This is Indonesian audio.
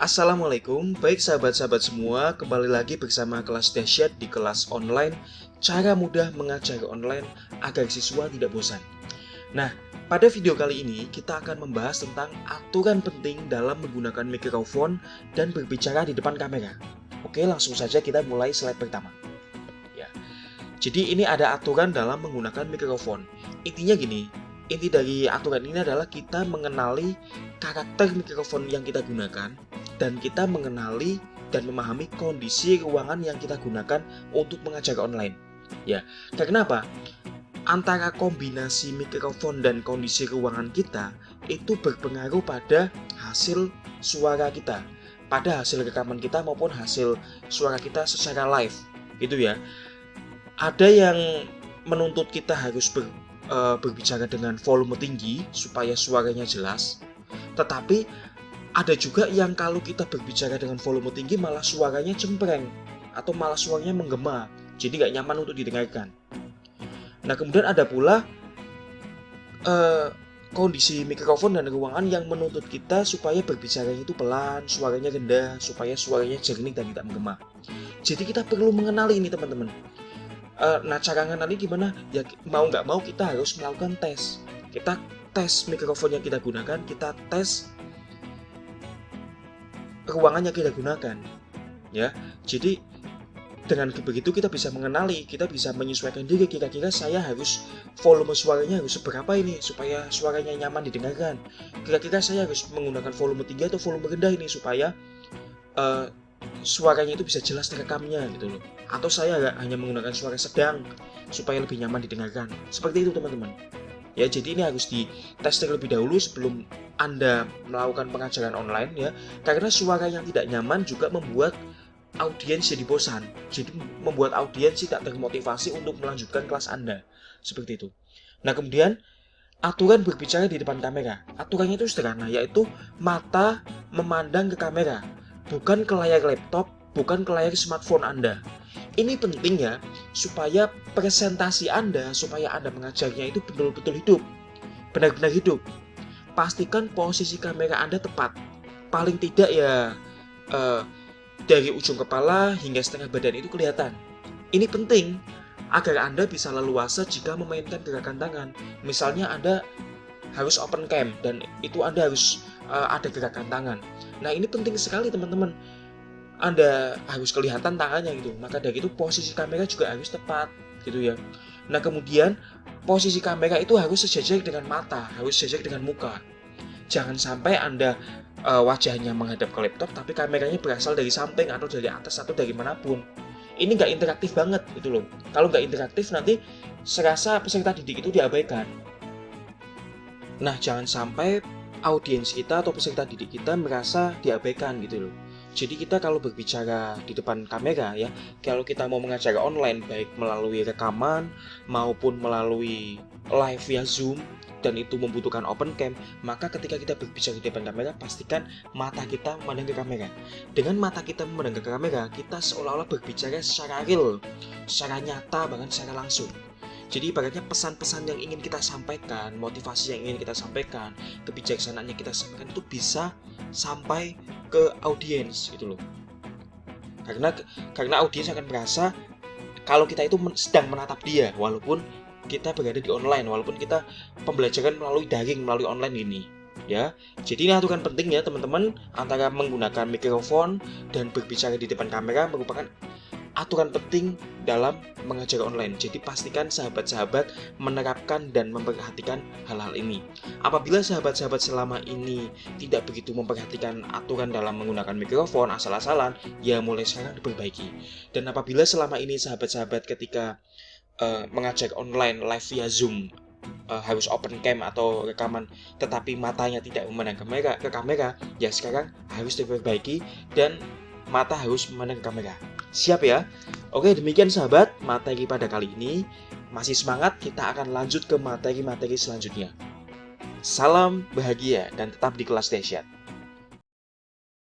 Assalamualaikum, baik sahabat-sahabat semua, kembali lagi bersama kelas dahsyat di kelas online, cara mudah mengajar online agar siswa tidak bosan. Nah, pada video kali ini kita akan membahas tentang aturan penting dalam menggunakan mikrofon dan berbicara di depan kamera. Oke, langsung saja kita mulai slide pertama. Ya, jadi ini ada aturan dalam menggunakan mikrofon. Intinya gini, inti dari aturan ini adalah kita mengenali karakter mikrofon yang kita gunakan dan kita mengenali dan memahami kondisi ruangan yang kita gunakan untuk mengajar online. Ya, karena apa? Antara kombinasi mikrofon dan kondisi ruangan kita itu berpengaruh pada hasil suara kita, pada hasil rekaman kita maupun hasil suara kita secara live, gitu ya. Ada yang menuntut kita harus berbicara dengan volume tinggi supaya suaranya jelas, tetapi ada juga yang kalau kita berbicara dengan volume tinggi malah suaranya cempreng atau malah suaranya menggema, jadi nggak nyaman untuk didengarkan. Nah, kemudian ada pula kondisi mikrofon dan ruangan yang menuntut kita supaya berbicara itu pelan, suaranya rendah, supaya suaranya jernih dan tidak menggema. Jadi kita perlu mengenali ini teman-teman. Nah, cara mengenali gimana? Ya mau nggak mau kita harus melakukan tes. Kita tes mikrofon yang kita gunakan, kita tes ruangan yang kita gunakan. Ya, jadi dengan begitu kita bisa mengenali, kita bisa menyesuaikan diri, kira-kira saya harus volume suaranya harus seberapa ini supaya suaranya nyaman didengarkan. Kira-kira saya harus menggunakan volume tinggi atau volume rendah ini supaya suaranya itu bisa jelas terekamnya gitu loh. Atau saya hanya menggunakan suara sedang supaya lebih nyaman didengarkan. Seperti itu teman-teman. Ya, jadi ini harus dites terlebih dahulu sebelum Anda melakukan pengajaran online ya. Karena suara yang tidak nyaman juga membuat audiens jadi bosan. Jadi membuat audiens tidak termotivasi untuk melanjutkan kelas Anda. Seperti itu. Nah, kemudian aturan berbicara di depan kamera. Aturannya itu sederhana, yaitu mata memandang ke kamera, bukan ke layar laptop, bukan ke layar smartphone Anda. Ini penting ya, supaya presentasi Anda, supaya Anda mengajarnya itu betul-betul hidup, benar-benar hidup. Pastikan posisi kamera Anda tepat. Paling tidak ya dari ujung kepala hingga setengah badan itu kelihatan. Ini penting agar Anda bisa leluasa jika memainkan gerakan tangan. Misalnya Anda harus open cam dan itu Anda harus ada gerakan tangan. Nah, ini penting sekali teman-teman. Anda harus kelihatan tangannya gitu. Maka dari itu posisi kamera juga harus tepat gitu ya. Nah, kemudian posisi kamera itu harus sejajar dengan mata, harus sejajar dengan muka. Jangan sampai Anda wajahnya menghadap ke laptop tapi kameranya berasal dari samping atau dari atas atau dari manapun. Ini nggak interaktif banget gitu loh. Kalau nggak interaktif nanti serasa peserta didik itu diabaikan. Nah, jangan sampai audiens kita atau peserta didik kita merasa diabaikan gitu loh. Jadi kita kalau berbicara di depan kamera ya, kalau kita mau mengajar online baik melalui rekaman maupun melalui live via Zoom dan itu membutuhkan open cam, maka ketika kita berbicara di depan kamera pastikan mata kita memandang ke kamera. Dengan mata kita memandang ke kamera, kita seolah-olah berbicara secara real, secara nyata bahkan secara langsung. Jadi ibaratnya pesan-pesan yang ingin kita sampaikan, motivasi yang ingin kita sampaikan, kebijaksanaan yang kita sampaikan itu bisa sampai ke audiens gitu loh. Karena audiens akan merasa kalau kita itu sedang menatap dia walaupun kita berada di online, walaupun kita pembelajaran melalui daring, melalui online ini. Ya, jadi ini aturan penting ya teman-teman, antara menggunakan mikrofon dan berbicara di depan kamera merupakan aturan penting dalam mengajar online. Jadi pastikan sahabat-sahabat menerapkan dan memperhatikan hal-hal ini. Apabila sahabat-sahabat selama ini tidak begitu memperhatikan aturan dalam menggunakan mikrofon asal-asalan, ya mulai sekarang diperbaiki. Dan apabila selama ini sahabat-sahabat ketika mengajar online live via Zoom harus open cam atau rekaman tetapi matanya tidak memandang ke kamera, ya sekarang harus diperbaiki dan mata harus memandang ke kamera. Siap ya? Oke, demikian sahabat materi pada kali ini. Masih semangat, kita akan lanjut ke materi-materi selanjutnya. Salam bahagia dan tetap di kelas dahsyat.